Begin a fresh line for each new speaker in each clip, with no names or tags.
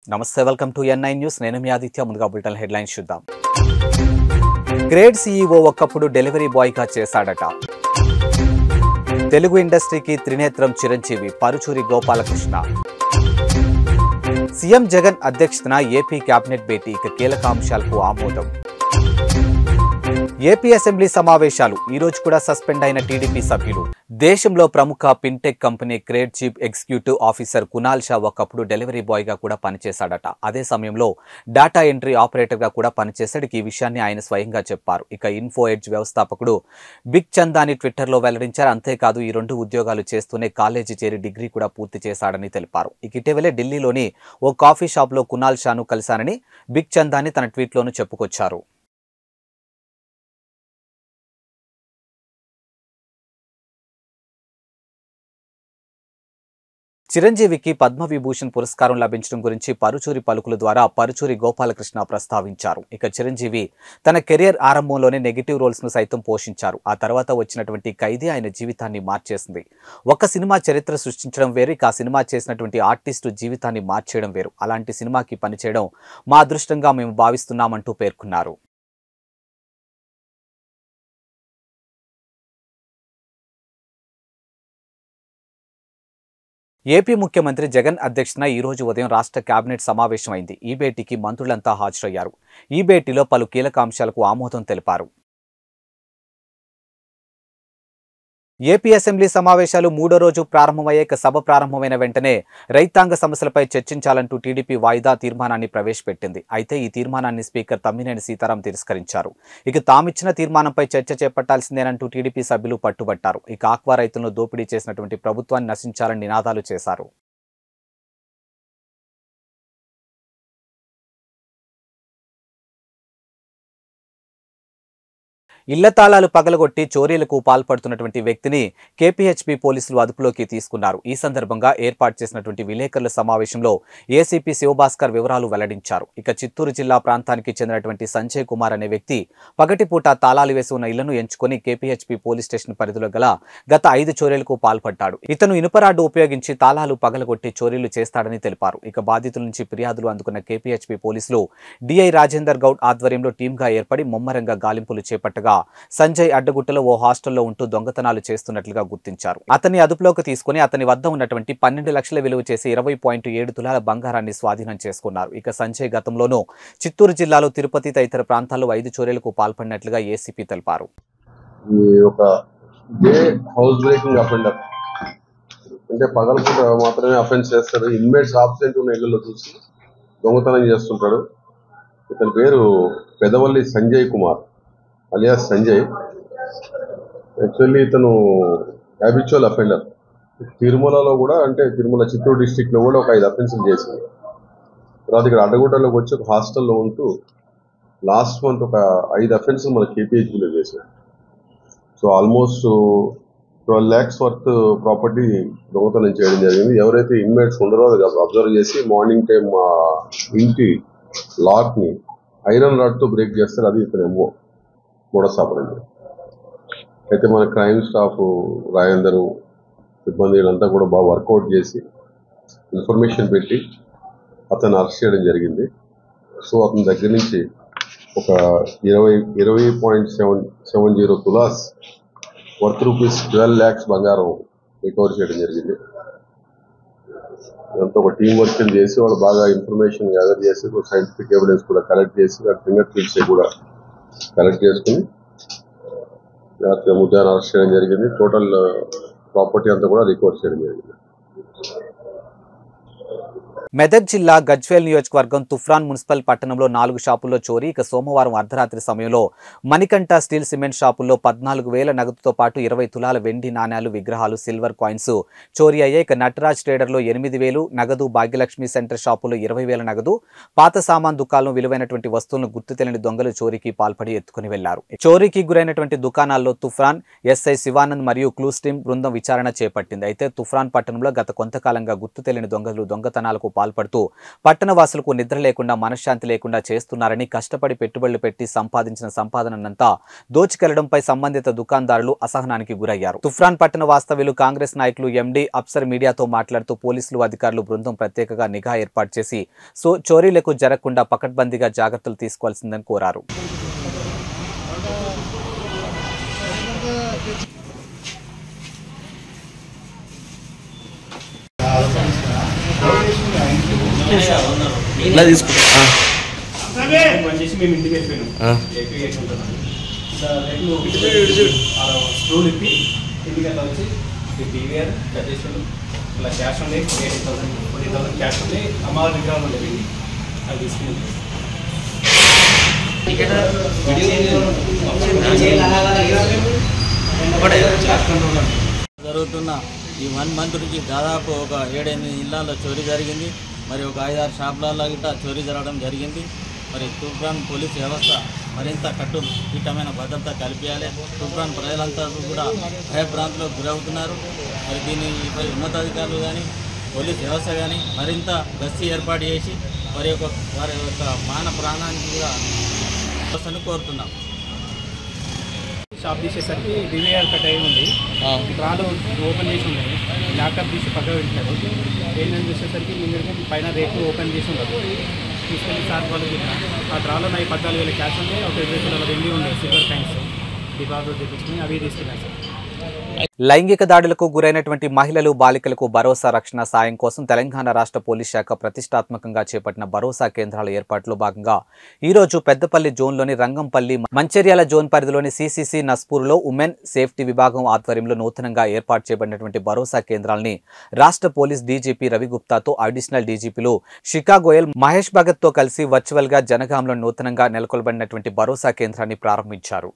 నమస్తే welcome to N9 news నేను మీ ఆదిత్య ముందుగా బులెటిన్ హెడ్లైన్స్ చూద్దాం గ్రేట్ సీఈఓ ఒకప్పుడు డెలివరీ బాయ్ గా చేశాడట తెలుగు ఇండస్ట్రీకి త్రినేత్రం చిరంజీవి పరుచూరి గోపాలకృష్ణ సీఎం జగన్ అధ్యక్షతన ఏపీ కేబినెట్ భేటీకి కీలక అంశాలకు ఆమోదం ఏపీ అసెంబ్లీ సమావేశాలు ఈ రోజు కూడా సస్పెండ్ అయిన టీడీపీ సభ్యులు దేశంలో ప్రముఖ fintech company creed chief executive officer Kunal Shah ఒకప్పుడు డెలివరీ బాయ్ గా కూడా పనిచేశాడట అదే సమయంలో డేటా ఎంట్రీ ఆపరేటర్ గా కూడా పనిచేశాడు ఈ విషయాన్ని ఆయన స్వయంగా చెప్పారు ఇక ఇన్ఫో ఎడ్జ్ వ్యవస్థాపకుడు బిగ్ చందాని ట్విట్టర్లో వెల్లడించారు అంతేకాదు ఈ రెండు ఉద్యోగాలు చేస్తూనే కాలేజీ చేరి డిగ్రీ కూడా పూర్తి చేశాడని తెలిపారు ఇక ఇటీవలే ఢిల్లీలోని ఓ కాఫీ షాప్ లో కునాల్ షాను కలిశానని బిగ్ చందాని తన ట్వీట్లోనూ చెప్పుకొచ్చారు చిరంజీవికి పద్మవిభూషణ్ పురస్కారం లభించడం గురించి పరుచూరి పలుకుల ద్వారా పరుచూరి గోపాలకృష్ణ ప్రస్తావించారు ఇక చిరంజీవి తన కెరియర్ ఆరంభంలోనే నెగిటివ్ రోల్స్ ను సైతం పోషించారు ఆ తర్వాత వచ్చినటువంటి ఖైదీ ఆయన జీవితాన్ని మార్చేసింది ఒక సినిమా చరిత్ర సృష్టించడం వేరు ఇక ఆ సినిమా చేసినటువంటి ఆర్టిస్టు జీవితాన్ని మార్చేయడం వేరు అలాంటి సినిమాకి పనిచేయడం మా అదృష్టంగా మేము భావిస్తున్నామంటూ పేర్కొన్నారు ఏపీ ముఖ్యమంత్రి జగన్ అధ్యక్షతన ఈ రోజు ఉదయం రాష్ట్ర కేబినెట్ సమావేశమైంది ఈ భేటీకి మంత్రులంతా హాజరయ్యారు ఈ భేటీలో పలు కీలక అంశాలకు ఆమోదం తెలిపారు ఏపీ అసెంబ్లీ సమావేశాలు మూడో రోజు ప్రారంభమయ్యాక సభ ప్రారంభమైన వెంటనే రైతాంగ సమస్యలపై చర్చించాలంటూ టీడీపీ వాయిదా తీర్మానాన్ని ప్రవేశపెట్టింది అయితే ఈ తీర్మానాన్ని స్పీకర్ తమ్మినేని సీతారాం తిరస్కరించారు ఇక తామిచ్చిన తీర్మానంపై చర్చ చేపట్టాల్సిందేనంటూ టీడీపీ సభ్యులు పట్టుబట్టారు ఇక ఆక్వా రైతులను దోపిడీ చేసినటువంటి ప్రభుత్వాన్ని నశించాలని నినాదాలు చేశారు ఇళ్ల తాళాలు పగలగొట్టి చోరీలకు పాల్పడుతున్నటువంటి వ్యక్తిని కేపీహెచ్పీ పోలీసులు అదుపులోకి తీసుకున్నారు ఈ సందర్భంగా ఏర్పాటు చేసినటువంటి విలేకరుల సమావేశంలో ఏసీపీ శివభాస్కర్ వివరాలు వెల్లడించారు ఇక చిత్తూరు జిల్లా ప్రాంతానికి చెందినటువంటి సంజయ్ కుమార్ అనే వ్యక్తి పగటిపూట తాళాలు వేసి ఉన్న ఇళ్లను ఎంచుకొని కేపీహెచ్పీ పోలీస్ స్టేషన్ పరిధిలో గల గత 5 చోరీలకు పాల్పడ్డాడు ఇతను ఇనుపరాడ్డు ఉపయోగించి తాళాలు పగలగొట్టి చోరీలు చేస్తాడని తెలిపారు ఇక బాధితుల నుంచి ఫిర్యాదులు అందుకున్న కేపీహెచ్పీ పోలీసులు డిఐ రాజేందర్ గౌడ్ ఆధ్వర్యంలో టీంగా ఏర్పడి ముమ్మరంగా గాలింపులు చేపట్టగా సంజయ్ అడ్డగుట్టలో ఓ హాస్టల్లో ఉంటూ దొంగతనాలు చేస్తున్నట్లుగా గుర్తించారు అతన్ని అదుపులోకి తీసుకుని అతని వద్ద ఉన్నటువంటి 12 లక్షల విలువ చేసి 20.7 తులాల బంగారాన్ని స్వాధీనం చేసుకున్నారు ఇక సంజయ్ గతంలోనూ చిత్తూరు జిల్లాలో తిరుపతి తదితర ప్రాంతాల్లో 5 చోరీలకు పాల్పడినట్లుగా ఏసీపీ తెలిపారు
అంటే పగలపూట మాత్రమే అఫెన్స్ చేస్తారు ఇన్మేట్స్ ఆబ్సెంట్ ఉన్న ఇళ్లలో చూసి దొంగతనం చేస్తుంటాడు ఇతని పేరు పెదవల్లి సంజయ్ కుమార్ అలియాస్ సంజయ్ యాక్చువల్లీ ఇతను హ్యాబిచువల్ అఫెండర్ తిరుమలలో కూడా అంటే తిరుమల చిత్తూరు డిస్టిక్లో కూడా ఒక 5 అఫెన్సులు చేసింది తర్వాత ఇక్కడ అడ్డగుట్టలోకి వచ్చి ఒక హాస్టల్లో ఉంటూ లాస్ట్ మంత్ ఒక 5 అఫెన్సులు మన కేపీహెచ్బీలో చేశారు so almost 12 lakhs worth property దొంగతనం చేయడం జరిగింది ఎవరైతే ఇన్మేట్స్ ఉండరో అది అబ్జర్వ్ చేసి మార్నింగ్ టైం ఇంటి లాక్ని ఐరన్ రాడ్తో బ్రేక్ చేస్తారు అది ఇతను మూడో సాపడండి అయితే మన క్రైమ్ స్టాఫ్ రాయందరూ సిబ్బందిలంతా కూడా బాగా వర్కౌట్ చేసి ఇన్ఫర్మేషన్ పెట్టి అతను అరెస్ట్ చేయడం జరిగింది సో అతని దగ్గర నుంచి ఒక 20.70 తులాస్ వర్త్ రూపీస్ 12 lakhs బంగారం రికవర్ చేయడం జరిగింది అంతా ఒక టీం వర్క్ చేసి వాళ్ళు బాగా ఇన్ఫర్మేషన్ గ్యాదర్ చేసి సైంటిఫిక్ ఎవిడెన్స్ కూడా కలెక్ట్ చేసి ఫింగర్ ప్రింట్స్ కూడా కలెక్ట్ చేసుకుని రాత్రి ముద్దాన్ని అరెస్ట్ చేయడం జరిగింది టోటల్ ప్రాపర్టీ అంతా కూడా రికవర్ చేయడం జరిగింది
మెదక్ జిల్లా గజ్వేల్ నియోజకవర్గం తుఫ్రాన్ మున్సిపల్ పట్టణంలో 4 షాపుల్లో చోరీ ఇక సోమవారం అర్ధరాత్రి సమయంలో మణికంఠ స్టీల్ సిమెంట్ షాపుల్లో 14,000 నగదుతో పాటు 20 తులాల వెండి నాణ్యాలు విగ్రహాలు సిల్వర్ కాయిన్స్ చోరీ అయ్యాయి ఇక నటరాజ్ ట్రేడర్లో 8,000 నగదు భాగ్యలక్ష్మి సెంటర్ షాపులో 20,000 నగదు పాత సామాన్ దుకాణంలో విలువైనటువంటి వస్తువులను గుర్తు తెలియని దొంగలు చోరీకి పాల్పడి ఎత్తుకుని వెళ్లారు చోరీకి గురైనటువంటి దుకాణాల్లో తుఫ్రాన్ ఎస్ఐ శివానంద్ మరియు క్లూస్ టీం బృందం విచారణ చేపట్టింది అయితే తుఫ్రాన్ పట్టణంలో గత కొంతకాలంగా గుర్తు తెలియని దొంగలు దొంగతనాలకు పాల్పడుతూ పట్టణవాసులకు నిద్ర లేకుండా మనశ్శాంతి లేకుండా చేస్తున్నారని, కష్టపడి పెట్టుబడులు పెట్టి సంపాదించిన సంపాదనంతా దోచుకెళ్లడంపై సంబంధిత దుకాణదారులు అసహనానికి గురయ్యారు. తుఫ్రాన్ పట్టణ వాస్తవ్యులు కాంగ్రెస్ నాయకులు ఎండి అప్సర్ మీడియాతో మాట్లాడుతూ పోలీసులు అధికారులు బృందం ప్రత్యేకంగా నిఘా ఏర్పాటు చేసి చోరీలకు జరగకుండా పకడ్బందీగా జాగ్రత్తలు తీసుకోవాల్సిందని కోరారు.
ఇలా క్యాష్ ఉంది 80,000 క్యాష్ ఉంది అమ్మవారి విగ్రహాలు ఉండేవి అది తీసుకుని
జరుగుతున్న ఈ 1 మంత్ నుంచి దాదాపు ఒక 7-8 ఇళ్లలో చోరీ జరిగింది. మరి ఒక 5-6 షాపులలో గిట్ట చోరీ జరగడం జరిగింది. మరి తూప్రాన్ పోలీస్ వ్యవస్థ మరింత కట్టుదిట్టమైన భద్రత కల్పించాలి. తూప్రాన్ ప్రజలంతా కూడా భయభ్రాంతులకు గురవుతున్నారు. మరి దీనిపై ఉన్నతాధికారులు కానీ పోలీస్ వ్యవస్థ కానీ మరింత గస్తీ ఏర్పాటు చేసి వారి యొక్క మాన ప్రాణానికి కూడా వ్యవస్థను కోరుతున్నాం.
షాప్ తీసేసరికి డివైఆర్ కట్ అయి ఉంది. రాళ్ళు ఓపెన్ చేసి ఉన్నాయి. ల్యాప్టాప్ తీసి పక్కన పెట్టారు. ఏంటని చూసేసరికి ముందు పైన రేపు ఓపెన్ చేసి ఉన్నారు. తీసుకెళ్ళి సార్ వాళ్ళు ఆ డ్రాలో 14,000 క్యాష్ ఉంది. ఒక 20,000 వెండి ఉంది. సిల్వర్ కాయిన్స్ డిపాజిట్ తెప్పించుకుని అవి తీసుకెళ్ళాను సార్.
లైంగిక దాడులకు గురైనటువంటి మహిళలు, బాలికలకు భరోసా రక్షణ సాయం కోసం తెలంగాణ రాష్ట్ర పోలీస్ శాఖ ప్రతిష్టాత్మకంగా చేపట్టిన భరోసా కేంద్రాల ఏర్పాటులో భాగంగా ఈరోజు పెద్దపల్లి జోన్లోని రంగంపల్లి, మంచిర్యాల జోన్ పరిధిలోని సిసిసి నస్పూర్లో ఉమెన్ సేఫ్టీ విభాగం ఆధ్వర్యంలో నూతనంగా ఏర్పాటు చేయబడినటువంటి భరోసా కేంద్రాలని రాష్ట్ర పోలీస్ డీజీపీ రవిగుప్తాతో అడిషనల్ డీజీపీలు శిఖా గోయల్, మహేష్ భగత్తో కలిసి వర్చువల్గా జనగాంలో నూతనంగా నెలకొల్పబడినటువంటి భరోసా కేంద్రాన్ని ప్రారంభించారు.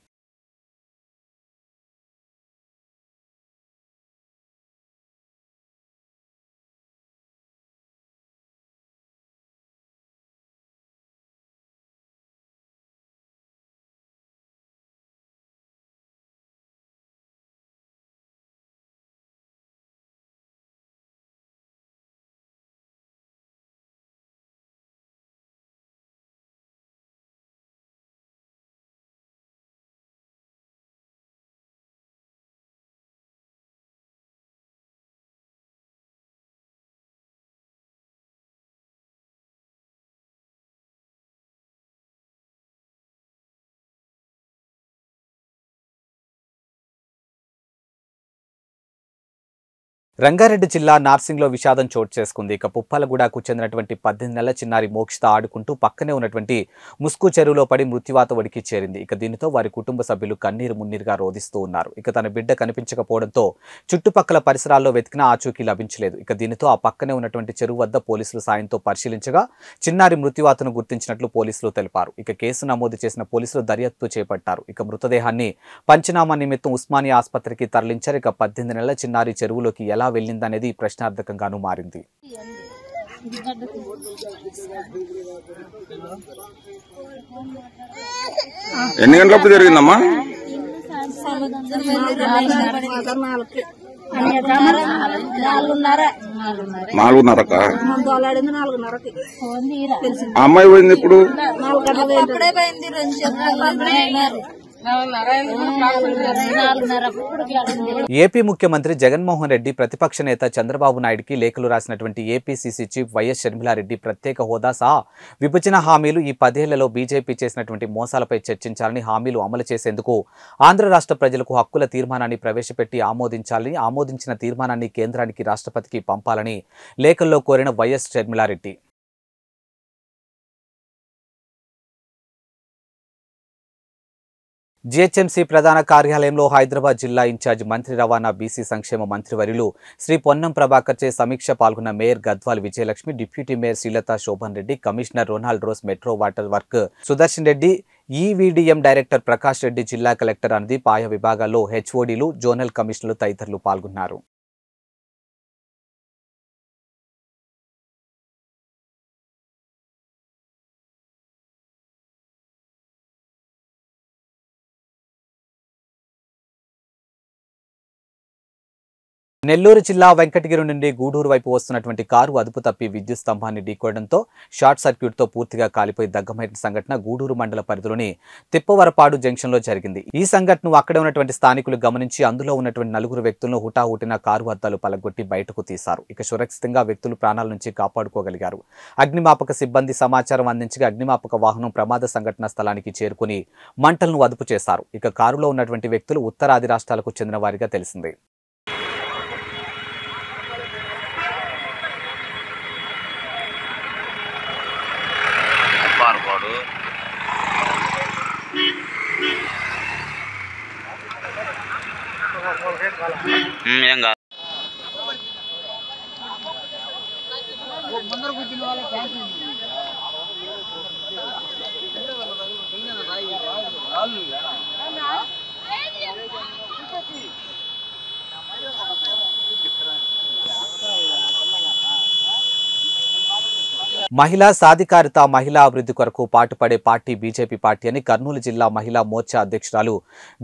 రంగారెడ్డి జిల్లా నార్సింగ్లో విషాదం చోటు చేసుకుంది. ఇక పుప్పాలగూడకు చెందినటువంటి 18 నెలల చిన్నారి మోక్షిత ఆడుకుంటూ పక్కనే ఉన్నటువంటి ముస్కు చెరువులో పడి మృత్యువాత ఒడికి చేరింది. ఇక దీనితో వారి కుటుంబ సభ్యులు కన్నీరు మున్నీరుగా రోధిస్తూ ఉన్నారు. ఇక తన బిడ్డ కనిపించకపోవడంతో చుట్టుపక్కల పరిసరాల్లో వెతికినా ఆచూకీ లభించలేదు. ఇక దీనితో ఆ పక్కనే ఉన్నటువంటి చెరువు వద్ద పోలీసులు సాయంతో పరిశీలించగా చిన్నారి మృత్యువాతను గుర్తించినట్లు పోలీసులు తెలిపారు. ఇక కేసు నమోదు చేసిన పోలీసులు దర్యాప్తు చేపట్టారు. ఇక మృతదేహాన్ని పంచనామా నిమిత్తం ఉస్మానియా ఆసుపత్రికి తరలించారు. ఇక 18 నెలల చిన్నారి చెరువులోకి ఎలా వెళ్ళిందనేది ప్రశ్నార్థకంగానూ మారింది.
ఎన్ని గంటలప్పుడు జరిగిందమ్మా? 4:30కా? అమ్మాయి పోయింది ఇప్పుడు.
ఏపీ ముఖ్యమంత్రి జగన్మోహన్ రెడ్డి ప్రతిపక్ష నేత చంద్రబాబు నాయుడుకి లేఖలు రాసినటువంటి ఏపీసీసీ చీఫ్ వైఎస్ షర్మిలారెడ్డి ప్రత్యేక హోదా సహా విభజన హామీలు ఈ 10 ఏళ్లలో బీజేపీ చేసినటువంటి మోసాలపై చర్చించాలని, హామీలు అమలు చేసేందుకు ఆంధ్ర రాష్ట్ర ప్రజలకు హక్కుల తీర్మానాన్ని ప్రవేశపెట్టి ఆమోదించాలని, ఆమోదించిన తీర్మానాన్ని కేంద్రానికి రాష్ట్రపతికి పంపాలని లేఖల్లో కోరిన వైఎస్ షర్మిలారెడ్డి జీహెచ్ఎంసీ ప్రధాన కార్యాలయంలో హైదరాబాద్ జిల్లా ఇన్ఛార్జ్ మంత్రి రవాణా, బీసీ సంక్షేమ మంత్రివర్యులు శ్రీ పొన్నం ప్రభాకర్చే సమీక్ష పాల్గొన్న mayor Gadwal Vijayalakshmi, deputy mayor Srilatha Shobhan Reddy, commissioner Ronald Rose, metro water work Sudarshan Reddy, EVDM director Prakash Reddy, జిల్లా కలెక్టర్ అనుదీప్, ఆయా విభాగాల్లో హెచ్ఓడీలు, జోనల్ కమిషనర్లు తదితరులు పాల్గొన్నారు. నెల్లూరు జిల్లా వెంకటగిరి నుండి గూడూరు వైపు వస్తున్నటువంటి కారు అదుపు తప్పి విద్యుత్ స్తంభాన్ని ఢీకొనడంతో షార్ట్ సర్క్యూట్తో పూర్తిగా కాలిపోయి దగ్గమైన సంఘటన గూడూరు మండల పరిధిలోని తిప్పవరపాడు జంక్షన్లో జరిగింది. ఈ సంఘటనను అక్కడే ఉన్నటువంటి స్థానికులు గమనించి అందులో ఉన్నటువంటి 4 వ్యక్తులను హుటాహుటిన కారు అద్దాలు పలగొట్టి బయటకు తీశారు. ఇక సురక్షితంగా వ్యక్తులు ప్రాణాల నుంచి కాపాడుకోగలిగారు. అగ్నిమాపక సిబ్బంది సమాచారం అందించగా అగ్నిమాపక వాహనం ప్రమాద సంఘటన స్థలానికి చేరుకుని మంటలను అదుపు చేశారు. ఇక కారులో ఉన్నటువంటి వ్యక్తులు ఉత్తరాది రాష్ట్రాలకు చెందిన వారిగా తెలిసింది. మహిళా సాధికారిత మహిళా అభివృద్ధి కొరకు పాటుపడే పార్టీ బీజేపీ పార్టీ అని కర్నూలు జిల్లా మహిళా మోర్చా అధ్యక్షురాలు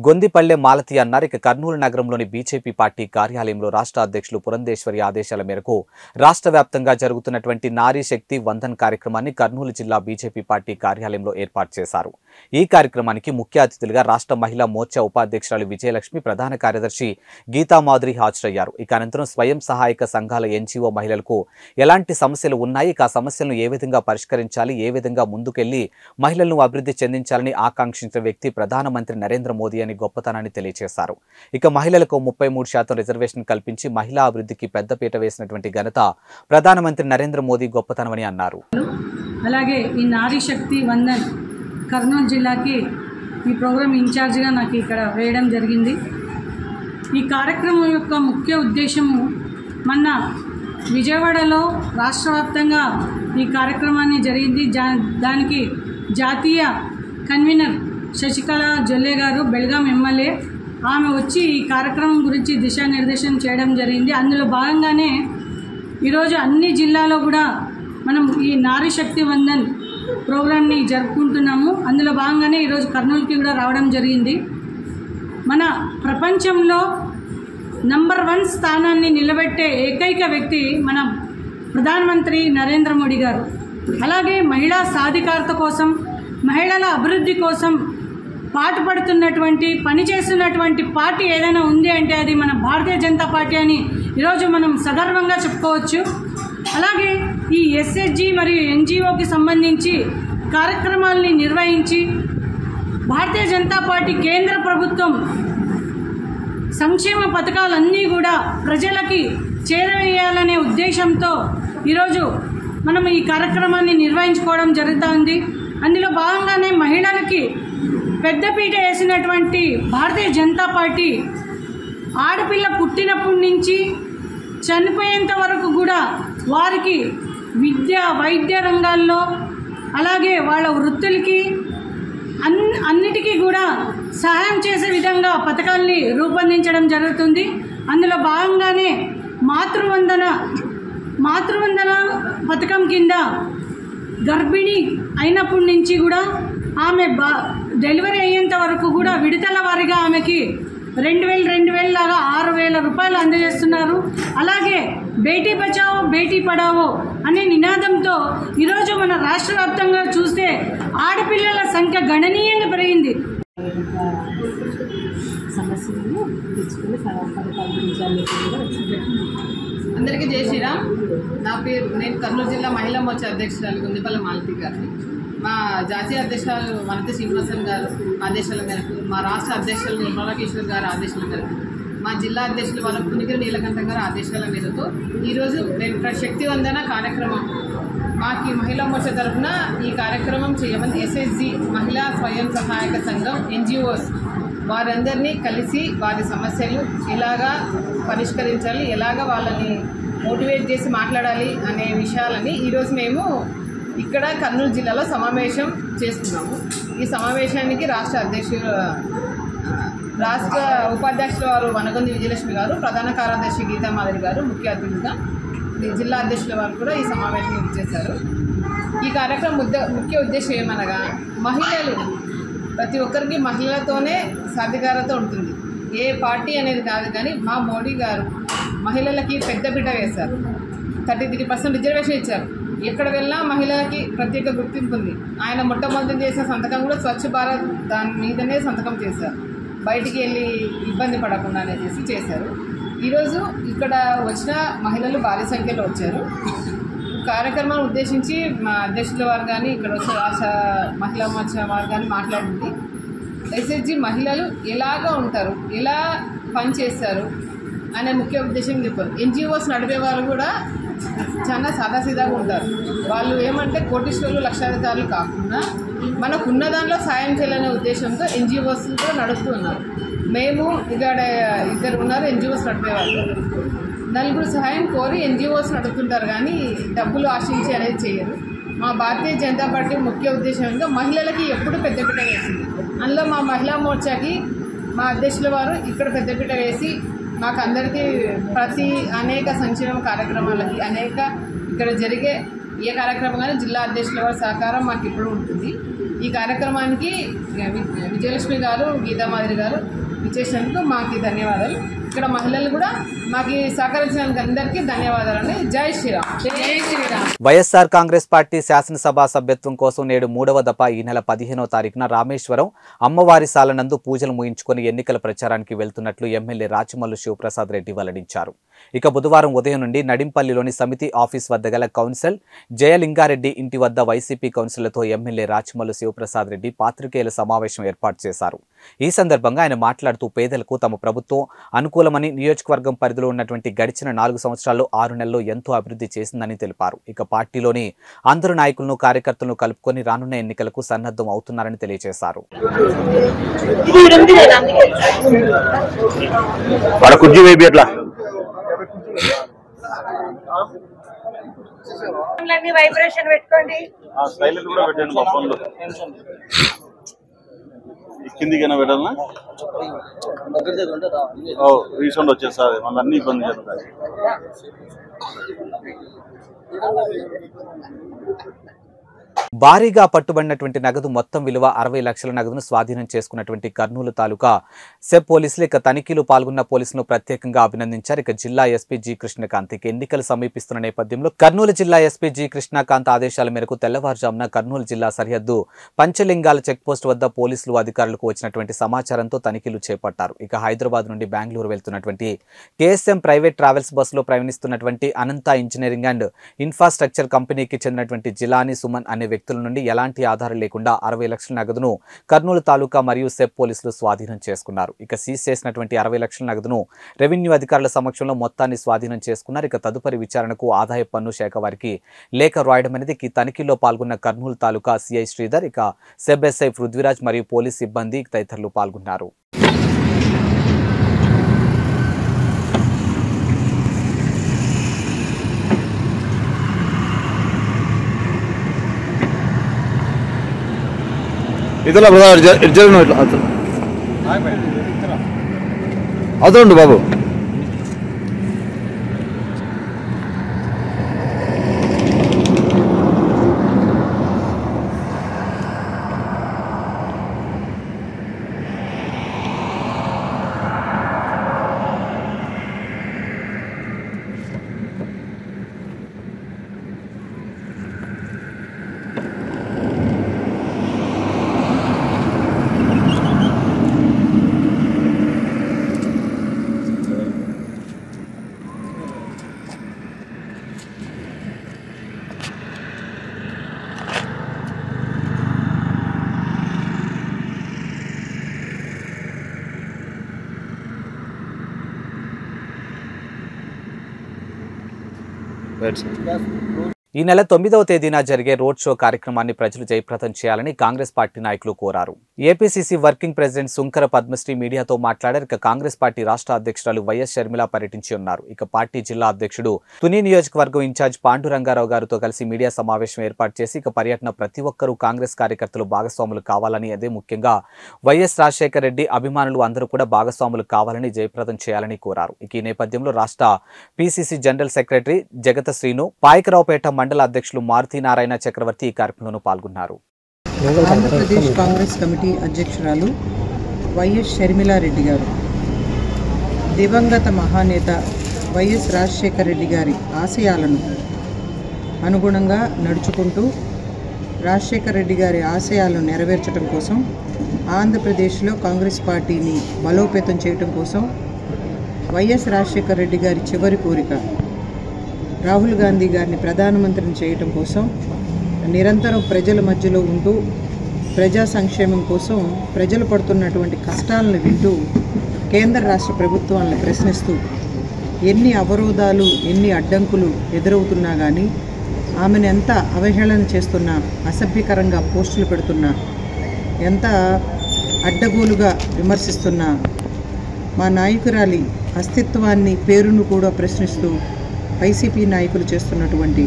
గొందిపల్లె మాలతి అన్నారు. ఇక కర్నూలు నగరంలోని బీజేపీ పార్టీ కార్యాలయంలో రాష్ట్ర అధ్యక్షులు పురంధేశ్వరి ఆదేశాల మేరకు రాష్ట్ర వ్యాప్తంగా జరుగుతున్నటువంటి నారీ శక్తి వందన్ కార్యక్రమాన్ని కర్నూలు జిల్లా బీజేపీ పార్టీ కార్యాలయంలో ఏర్పాటు చేశారు. ఈ కార్యక్రమానికి ముఖ్య అతిథులుగా రాష్ట్ర మహిళా మోర్చా ఉపాధ్యక్షురాలు విజయలక్ష్మి, ప్రధాన కార్యదర్శి గీతామాధురి హాజరయ్యారు. ఇక అనంతరం స్వయం సహాయక సంఘాల ఎన్జీఓ మహిళలకు ఎలాంటి సమస్యలు ఉన్నాయి, ఇక సమస్యలను ఏ విధంగా పరిష్కరించాలి, ఏ విధంగా ముందుకెళ్లి మహిళలను అభివృద్ధి చెందించాలని ఆకాంక్షించిన వ్యక్తి ప్రధానమంత్రి నరేంద్ర మోదీ అని గొప్పతనాన్ని తెలియజేశారు. ఇక మహిళలకు 33% రిజర్వేషన్ కల్పించి మహిళా అభివృద్ధికి పెద్దపీట వేసినటువంటి ఘనత ప్రధానమంత్రి నరేంద్ర మోదీ గొప్పతనమని అన్నారు.
అలాగే ఈ నారీ శక్తి వందన్ కర్నూలు జిల్లాకి ఈ ప్రోగ్రామ్ ఇన్ఛార్జిగా నాకు ఇక్కడ వేయడం జరిగింది. ఈ కార్యక్రమం యొక్క ముఖ్య ఉద్దేశము మొన్న విజయవాడలో రాష్ట్ర వ్యాప్తంగా ఈ కార్యక్రమాన్ని జరిగింది. దానికి జాతీయ కన్వీనర్ శశికళ జొల్లే గారు, బెల్గాం ఎమ్మెల్యే, ఆమె వచ్చి ఈ కార్యక్రమం గురించి దిశానిర్దేశం చేయడం జరిగింది. అందులో భాగంగానే ఈరోజు అన్ని జిల్లాలో కూడా మనం ఈ నారీ శక్తి వందన్ ప్రోగ్రామ్ని జరుపుకుంటున్నాము. అందులో భాగంగానే ఈరోజు కర్నూలుకి కూడా రావడం జరిగింది. మన ప్రపంచంలో నంబర్ 1 స్థానాన్ని నిలబెట్టే ఏకైక వ్యక్తి మన ప్రధానమంత్రి నరేంద్ర మోడీ గారు. అలాగే మహిళా సాధికారత కోసం, మహిళల అభివృద్ధి కోసం పాటుపడుతున్నటువంటి, పనిచేస్తున్నటువంటి పార్టీ ఏదైనా ఉంది అంటే అది మన భారతీయ జనతా పార్టీ అని ఈరోజు మనం సగర్వంగా చెప్పుకోవచ్చు. అలాగే ఈ ఎస్ఎస్జి మరియు ఎన్జిఓకి సంబంధించి కార్యక్రమాలని నిర్వహించి భారతీయ జనతా పార్టీ కేంద్ర ప్రభుత్వం సంక్షేమ పథకాలన్నీ కూడా ప్రజలకి చేరవేయాలనే ఉద్దేశంతో ఈరోజు మనం ఈ కార్యక్రమాన్ని నిర్వహించుకోవడం జరుగుతుంది. అందులో భాగంగానే మహిళలకి పెద్దపీట వేసినటువంటి భారతీయ జనతా పార్టీ ఆడపిల్ల పుట్టినప్పటి నుంచి చనిపోయేంత వరకు కూడా వారికి విద్య, వైద్య రంగాల్లో, అలాగే వాళ్ళ వృత్తులకి అన్నిటికీ కూడా సహాయం చేసే విధంగా పథకాల్ని రూపొందించడం జరుగుతుంది. అందులో భాగంగానే మాతృవందన పథకం కింద గర్భిణీ అయినప్పటి నుంచి కూడా ఆమె డెలివరీ అయ్యేంత వరకు కూడా విడతల వారీగా ఆమెకి 2000 లాగా 6000 రూపాయలు అందజేస్తున్నారు. అలాగే బేటీ బచావో బేటీ పడావో అనే నినాదంతో ఈరోజు మన రాష్ట్ర వ్యాప్తంగా చూస్తే ఆడపిల్లల సంఖ్య గణనీయంగా పెరిగింది.
అందరికీ జై శ్రీరామ్. నేను కర్నూలు జిల్లా మహిళా మోర్చా అధ్యక్షురాలు గొందిపల్లె మాలతి గారిని. మా జాతీయ అధ్యక్షురాలు వనతి శ్రీనివాసన్ గారు ఆదేశాల మేరకు, మా రాష్ట్ర అధ్యక్షులు నిర్మలాకిషోర్ గారు ఆదేశాల మేరకు, మా జిల్లా అధ్యక్షులు వనపునిగిరి నీలకంఠం గారు ఆదేశాల మేరకు ఈరోజు శక్తి వందన కార్యక్రమం మాకు మహిళా మోర్చా తరఫున ఈ కార్యక్రమం చేయమని ఎస్ఎస్జి మహిళా స్వయం సహాయక సంఘం ఎన్జిఓస్ వారందరినీ కలిసి వారి సమస్యలు ఎలాగా పరిష్కరించాలి, ఎలాగా వాళ్ళని మోటివేట్ చేసి మాట్లాడాలి అనే విషయాలని ఈరోజు మేము ఇక్కడ కర్నూలు జిల్లాలో సమావేశం చేస్తున్నాము. ఈ సమావేశానికి రాష్ట్ర ఉపాధ్యక్షుల వారు వనగొంది విజయలక్ష్మి గారు, ప్రధాన కార్యదర్శి గీతామాధురి గారు ముఖ్య అతిథిగా, జిల్లా అధ్యక్షుల వారు కూడా ఈ సమావేశం ఇచ్చేశారు. ఈ కార్యక్రమం ముఖ్య ఉద్దేశం ఏమనగా మహిళలు, ప్రతి ఒక్కరికి మహిళలతోనే సాధికారత ఉంటుంది. ఏ పార్టీ అనేది కాదు, కానీ మా మోడీ గారు మహిళలకి పెద్దపీట వేశారు. 33% రిజర్వేషన్ ఇచ్చారు. ఎక్కడ వెళ్ళినా మహిళలకి ప్రత్యేక గుర్తింపు ఉంది. ఆయన మొట్టమొదటి చేసిన సంతకం కూడా స్వచ్ఛ భారత్ దాని మీదనే సంతకం చేశారు. బయటికి వెళ్ళి ఇబ్బంది పడకుండా అనేసి చేశారు. ఈరోజు ఇక్కడ వచ్చిన మహిళలు భారీ సంఖ్యలో వచ్చారు. కార్యక్రమాన్ని ఉద్దేశించి మా అధ్యక్షుల వారు కానీ ఇక్కడ వచ్చిన రాష్ట్ర మహిళా మోర్చా వారు కానీ మాట్లాడింది. ఎస్ఎస్జి మహిళలు ఎలాగా ఉంటారు, ఎలా పని చేస్తారు అనే ముఖ్య ఉద్దేశం చెప్పారు. ఎన్జిఓస్ నడిపే వాళ్ళు కూడా చాలా సాదాసీదాగా ఉంటారు. వాళ్ళు ఏమంటే కోటీశ్వరులు లక్షాధికారులు కాకుండా మనకు ఉన్న దానిలో సాయం చేయాలనే ఉద్దేశంతో ఎన్జిఓస్ కూడా నడుపుతూ ఉన్నారు. మేము ఇక్కడ 2 ఉన్నారు ఎన్జిఓస్ నడిపేవాళ్ళు. 4 సహాయం కోరి ఎన్జిఓస్ నడుపుతుంటారు కానీ డబ్బులు ఆశించి అనేది చేయరు. మా భారతీయ జనతా పార్టీ ముఖ్య ఉద్దేశంగా మహిళలకి ఎప్పుడు పెద్దపీట వేసింది. అందులో మా మహిళా మోర్చాకి మా అధ్యక్షుల వారు ఇక్కడ పెద్దపీట వేసి మాకు అందరికీ అనేక సంక్షేమ కార్యక్రమాలకి ఇక్కడ జరిగే ఏ కార్యక్రమం కానీ జిల్లా అధ్యక్షుల వారి సహకారం మాకు ఇప్పుడు ఉంటుంది. ఈ కార్యక్రమానికి విజయలక్ష్మి గారు, గీతామాధురి గారు ఇచ్చేసినందుకు మాకు ధన్యవాదాలు. ఇక్కడ మహిళలు కూడా మాకు సహకరించినందుకు అందరికీ ధన్యవాదాలని. జై శ్రీరామ్. జై శ్రీరామ్.
వైఎస్ఆర్ కాంగ్రెస్ పార్టీ శాసనసభ సభ్యత్వం కోసం నేడు 3వ దఫా ఈ నెల 15వ తారీఖున రామేశ్వరం అమ్మవారి సాలనందు పూజలు ముగించుకుని ఎన్నికల ప్రచారానికి వెళ్తున్నట్లు ఎమ్మెల్యే రాచమల్లు శివప్రసాద్ రెడ్డి వెల్లడించారు. ఇక బుధవారం ఉదయం నుండి నడింపల్లిలోని సమితి ఆఫీస్ వద్ద గల కౌన్సిల్ జయలింగారెడ్డి ఇంటి వద్ద వైసీపీ కౌన్సిలర్తో ఎమ్మెల్యే రాచమల్లు శివప్రసాద్ రెడ్డి పాత్రికేయుల సమావేశం ఏర్పాటు చేశారు. ఈ సందర్భంగా ఆయన మాట్లాడుతూ పేదలకు తమ ప్రభుత్వం అనుకూలమని, నియోజకవర్గం పరిధిలో ఉన్నటువంటి గడిచిన 4 సంవత్సరాల్లో 6 నెలల్లో ఎంతో అభివృద్ధి చేసిందని తెలిపారు. ఇక పార్టీలోని అందరు నాయకులను, కార్యకర్తలను కలుపుకొని రానున్న ఎన్నికలకు సన్నద్ధం అవుతున్నారని తెలియజేశారు.
వైబ్రేషన్ పెట్టుకోండి,
సైలెంట్ కూడా పెట్టండి. మా ఫోన్లో కిందికైనా పెట్టాలనా? రీసౌండ్ వచ్చేస్తుంది, మళ్ళీ అన్ని ఇబ్బంది జరుగుతాయి.
భారీగా పట్టుబడినటువంటి నగదు మొత్తం విలువ 60 లక్షల నగదును స్వాధీనం చేసుకున్నటువంటి కర్నూలు తాలూకా సెబ్ పోలీసులు ఇక తనిఖీలు పాల్గొన్న పోలీసులను ప్రత్యేకంగా అభినందించారు. ఇక జిల్లా ఎస్పీ జి కృష్ణకాంత్ ఎన్నికలు సమీపిస్తున్న నేపథ్యంలో కర్నూలు జిల్లా ఎస్పీ జి కృష్ణకాంత్ ఆదేశాల మేరకు తెల్లవారుజామున కర్నూలు జిల్లా సరిహద్దు పంచలింగాల చెక్పోస్ట్ వద్ద పోలీసులు అధికారులకు వచ్చినటువంటి సమాచారంతో తనిఖీలు చేపట్టారు. ఇక హైదరాబాద్ నుండి బెంగళూరు వెళ్తున్నటువంటి కేఎస్ఎం ప్రైవేట్ ట్రావెల్స్ బస్సులో ప్రయాణిస్తున్నటువంటి అనంత ఇంజనీరింగ్ అండ్ ఇన్ఫ్రాస్ట్రక్చర్ కంపెనీకి చెందినటువంటి జిలానీ సుమన్ అనే వ్యక్తుల నుండి ఎలాంటి ఆధారం లేకుండా 60 లక్షల నగదును కర్నూలు తాలూకా మరియు సెబ్ పోలీసులు స్వాధీనం చేసుకున్నారు. ఇక సీజ్ చేసినటువంటి 60 లక్షల నగదును రెవెన్యూ అధికారుల సమక్షంలో మొత్తాన్ని స్వాధీనం చేసుకున్నారు. ఇక తదుపరి విచారణకు ఆదాయ పన్ను శాఖ వారికి లేఖ రాయడం అనేది ఈ తనిఖీలో పాల్గొన్న కర్నూలు తాలూకా సిఐ శ్రీధర్, ఇక సెబ్ ఎస్ఐ పృథ్వీరాజ్ మరియు పోలీస్ సిబ్బంది తదితరులు పాల్గొన్నారు.
ఇతలా అవుతుండు బాబు. ఈ నెల 9వ తేదీన జరిగే రోడ్ షో కార్యక్రమాన్ని ప్రజలు జయప్రదం చేయాలని కాంగ్రెస్ పార్టీ నాయకులు కోరారు. APCC working president Sunkara Padmasri మీడియాతో మాట్లాడారు. ఇక కాంగ్రెస్ పార్టీ రాష్ట్ర అధ్యక్షురాలు వైఎస్ షర్మిల పర్యటించి ఉన్నారు. ఇక పార్టీ జిల్లా అధ్యక్షుడు తుని నియోజకవర్గం ఇన్ఛార్జ్ పాండురంగారావు గారితో కలిసి మీడియా సమావేశం ఏర్పాటు చేసి ఇక పర్యటన ప్రతి ఒక్కరూ కాంగ్రెస్ కార్యకర్తలు భాగస్వాములు కావాలని, అదే ముఖ్యంగా వైఎస్ రాజశేఖర రెడ్డి అభిమానులు అందరూ కూడా భాగస్వాములు కావాలని, జయప్రదం చేయాలని కోరారు. ఇక ఈ నేపథ్యంలో రాష్ట్ర పీసీసీ జనరల్ సెక్రటరీ జగత శ్రీను, పాయకరావుపేట మండల అధ్యక్షులు మారుతి నారాయణ చక్రవర్తి ఈ కార్యక్రమంలో పాల్గొన్నారు.
ఆంధ్రప్రదేశ్ కాంగ్రెస్ కమిటీ అధ్యక్షురాలు వైఎస్ షర్మిలారెడ్డి గారు దివంగత మహానేత వైఎస్ రాజశేఖర రెడ్డి గారి ఆశయాలను అనుగుణంగా నడుచుకుంటూ రాజశేఖర రెడ్డి గారి ఆశయాలను నెరవేర్చడం కోసం ఆంధ్రప్రదేశ్లో కాంగ్రెస్ పార్టీని బలోపేతం చేయడం కోసం వైఎస్ రాజశేఖర రెడ్డి గారి చివరి కోరిక రాహుల్ గాంధీ గారిని ప్రధానమంత్రిని చేయటం కోసం నిరంతరం ప్రజల మధ్యలో ఉంటూ ప్రజా సంక్షేమం కోసం ప్రజలు పడుతున్నటువంటి కష్టాలను వింటూ కేంద్ర రాష్ట్ర ప్రభుత్వాలను ప్రశ్నిస్తూ ఎన్ని అవరోధాలు ఎన్ని అడ్డంకులు ఎదురవుతున్నా కానీ ఆమెను ఎంత అవహేళన చేస్తున్నా అసభ్యకరంగా పోస్టులు పెడుతున్నా ఎంత అడ్డగోలుగా విమర్శిస్తున్నా మా నాయకురాలి అస్తిత్వాన్ని పేరును కూడా ప్రశ్నిస్తూ వైసీపీ నాయకులు చేస్తున్నటువంటి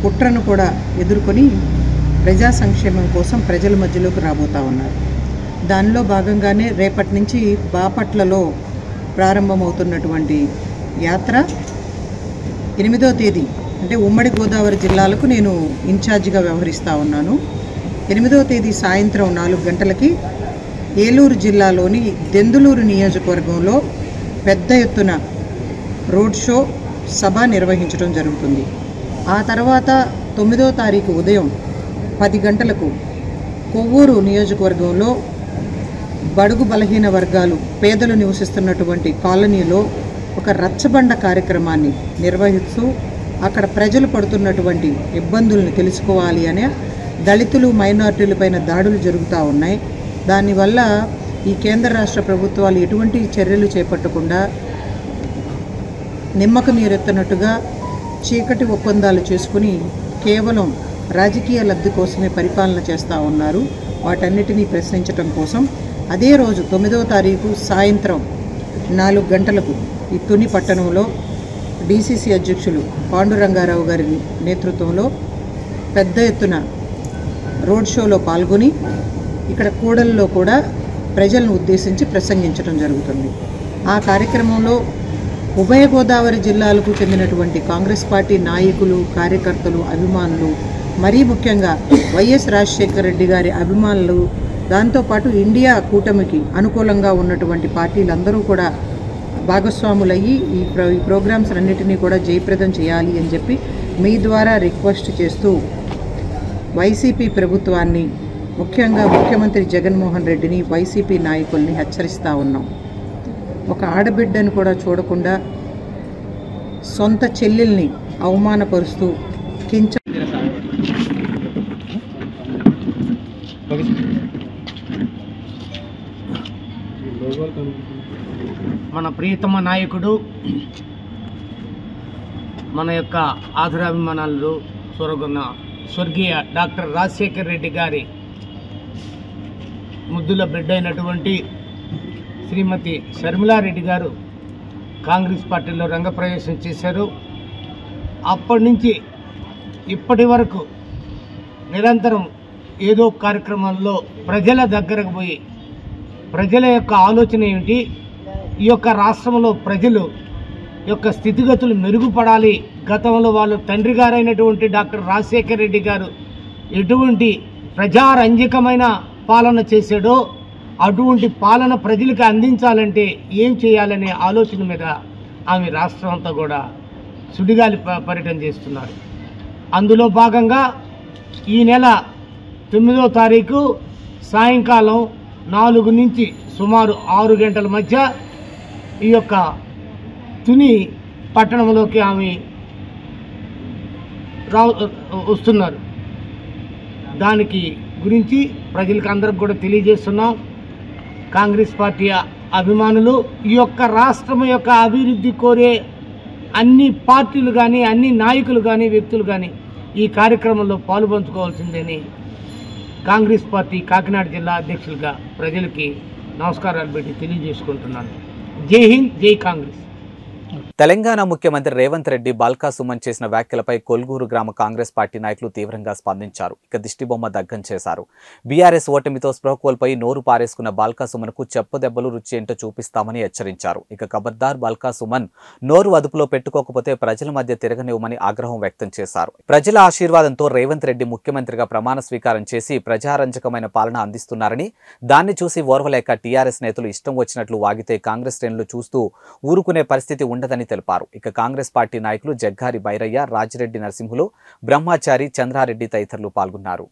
కుట్రను కూడా ఎదుర్కొని ప్రజా సంక్షేమం కోసం ప్రజల మధ్యలోకి రాబోతా ఉన్నారు. దానిలో భాగంగానే రేపటి నుంచి బాపట్లలో ప్రారంభమవుతున్నటువంటి యాత్ర 8వ తేదీ అంటే ఉమ్మడి గోదావరి జిల్లాలకు నేను ఇన్ఛార్జిగా వ్యవహరిస్తూ ఉన్నాను. 8వ తేదీ సాయంత్రం 4 గంటలకి ఏలూరు జిల్లాలోని దెందులూరు నియోజకవర్గంలో పెద్ద ఎత్తున రోడ్ షో సభ నిర్వహించడం జరుగుతుంది. ఆ తర్వాత 9వ తారీఖు ఉదయం 10 గంటలకు కొవ్వూరు నియోజకవర్గంలో బడుగు బలహీన వర్గాలు పేదలు నివసిస్తున్నటువంటి కాలనీలో ఒక రచ్చబండ కార్యక్రమాన్ని నిర్వహిస్తూ అక్కడ ప్రజలు పడుతున్నటువంటి ఇబ్బందులను తెలుసుకోవాలి అనే దళితులు మైనారిటీలపైన దాడులు జరుగుతూ ఉన్నాయి. దానివల్ల ఈ కేంద్ర రాష్ట్ర ప్రభుత్వాలు ఎటువంటి చర్యలు చేపట్టకుండా నిమ్మకు నీరెత్తనట్టుగా చీకటి ఒప్పందాలు చేసుకుని కేవలం రాజకీయ లబ్ధి కోసమే పరిపాలన చేస్తూ ఉన్నారు. వాటన్నిటినీ ప్రశ్నించడం కోసం అదే రోజు 9వ తారీఖు సాయంత్రం 4 గంటలకు ఈ తుని పట్టణంలో డీసీసీ అధ్యక్షులు పాండురంగారావు గారి నేతృత్వంలో పెద్ద ఎత్తున రోడ్ షోలో పాల్గొని ఇక్కడ కూడలిలో కూడా ప్రజలను ఉద్దేశించి ప్రసంగించడం జరుగుతుంది. ఆ కార్యక్రమంలో ఉభయ గోదావరి జిల్లాలకు చెందినటువంటి కాంగ్రెస్ పార్టీ నాయకులు, కార్యకర్తలు, అభిమానులు, మరీ ముఖ్యంగా వైఎస్ రాజశేఖర రెడ్డి గారి అభిమానులు, దాంతోపాటు ఇండియా కూటమికి అనుకూలంగా ఉన్నటువంటి పార్టీలందరూ కూడా భాగస్వాములయ్యి ఈ ప్రోగ్రామ్స్ అన్నిటినీ కూడా జయప్రదం చేయాలి అని చెప్పి మీ ద్వారా రిక్వెస్ట్ చేస్తూ వైసీపీ ప్రభుత్వాన్ని, ముఖ్యంగా ముఖ్యమంత్రి జగన్మోహన్ రెడ్డిని, వైసీపీ నాయకుల్ని హెచ్చరిస్తూ ఉన్నాం. ఒక ఆడబిడ్డను కూడా చూడకుండా సొంత చెల్లెల్ని అవమానపరుస్తూ
మన ప్రియతమ నాయకుడు, మన యొక్క ఆదరాభిమానాలు చూరగొన్న స్వర్గీయ డాక్టర్ రాజశేఖర్ రెడ్డి గారి ముద్దుల బిడ్డ అయినటువంటి శ్రీమతి షర్మిలారెడ్డి గారు కాంగ్రెస్ పార్టీలో రంగప్రవేశం చేశారు. అప్పటి నుంచి ఇప్పటి వరకు నిరంతరం ఏదో కార్యక్రమాల్లో ప్రజల దగ్గరకు పోయి ప్రజల యొక్క ఆలోచన ఏమిటి, ఈ యొక్క రాష్ట్రంలో ప్రజలు యొక్క స్థితిగతులు మెరుగుపడాలి, గతంలో వాళ్ళ తండ్రి గారైనటువంటి డాక్టర్ రాజశేఖర్ రెడ్డి గారు ఎటువంటి ప్రజారంజకమైన పాలన చేశాడో అటువంటి పాలన ప్రజలకు అందించాలంటే ఏం చేయాలనే ఆలోచన మీద ఆమె రాష్ట్రం అంతా కూడా సుడిగాలి పర్యటన చేస్తున్నారు. అందులో భాగంగా ఈ నెల 9వ తారీఖు సాయంకాలం 4 నుంచి సుమారు 6 గంటల మధ్య ఈ యొక్క తుని పట్టణంలోకి ఆమె వస్తున్నారు. దానికి గురించి ప్రజలకు అందరికి కూడా తెలియజేస్తున్నాం. కాంగ్రెస్ పార్టీ అభిమానులు, ఈ యొక్క రాష్ట్రం యొక్క అభివృద్ధి కోరే అన్ని పార్టీలు కానీ, అన్ని నాయకులు కానీ, వ్యక్తులు కానీ ఈ కార్యక్రమంలో పాలుపంచుకోవాల్సిందని కాంగ్రెస్ పార్టీ కాకినాడ జిల్లా అధ్యక్షులుగా ప్రజలకి నమస్కారాలు పెట్టి తెలియజేసుకుంటున్నాను. జై హింద్, జై కాంగ్రెస్.
తెలంగాణ ముఖ్యమంత్రి రేవంత్ రెడ్డి బాల్కా సుమన్ చేసిన వ్యాఖ్యలపై కొల్గూరు గ్రామ కాంగ్రెస్ పార్టీ నాయకులు తీవ్రంగా స్పందించారు. ఇక దిష్టిబొమ్మ దగ్గం చేశారు. బీఆర్ఎస్ ఓటమితో స్పృహ కోల్పోయి నోరు పారేసుకున్న బాల్కా సుమన్కు చెప్పదెబ్బలు రుచి ఏంటో చూపిస్తామని హెచ్చరించారు. ఇక ఖబర్దార్ బాల్కా సుమన్ నోరు అదుపులో పెట్టుకోకపోతే ప్రజల మధ్య తిరగనివ్వమని ఆగ్రహం వ్యక్తం చేశారు. ప్రజల ఆశీర్వాదంతో రేవంత్ రెడ్డి ముఖ్యమంత్రిగా ప్రమాణ స్వీకారం చేసి ప్రజారంజకమైన పాలన అందిస్తున్నారని, దాన్ని చూసి ఓర్వలేక టీఆర్ఎస్ నేతలు ఇష్టం వచ్చినట్లు వాగితే కాంగ్రెస్ శ్రేణులు చూస్తూ ఊరుకునే పరిస్థితి ఉండదని
ఉందని తెలిపారు. ఇక కాంగ్రెస్ పార్టీ నాయకులు జగ్గారి బైరయ్య, రాజిరెడ్డి నరసింహులు, బ్రహ్మచారి, చంద్రారెడ్డి తదితరులు పాల్గొన్నారు.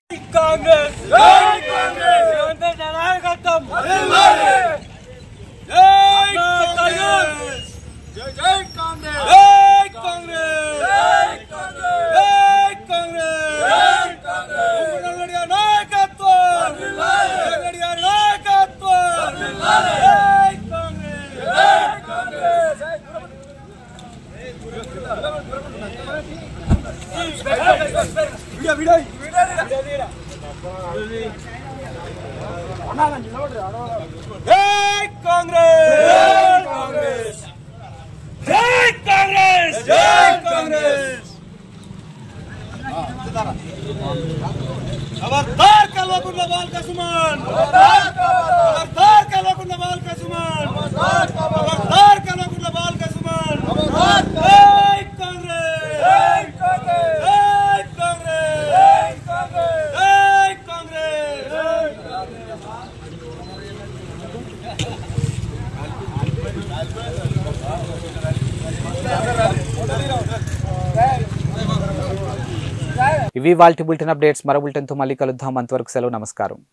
खबरदार कलवकुंडला बालकसुमन, खबरदार कलवकुंडला बालकसुमन, खबरदार कलवकुंडला बालकसुमन, जय कांग्रेस, जय कांग्रेस, जय कांग्रेस, जय कांग्रेस,
ఇవి వాల్టి బులెటిన్ అప్డేట్స్. మరో బులెటిన్తో మళ్ళీ కలుద్దాం. అంతవరకు సెలవు. నమస్కారం.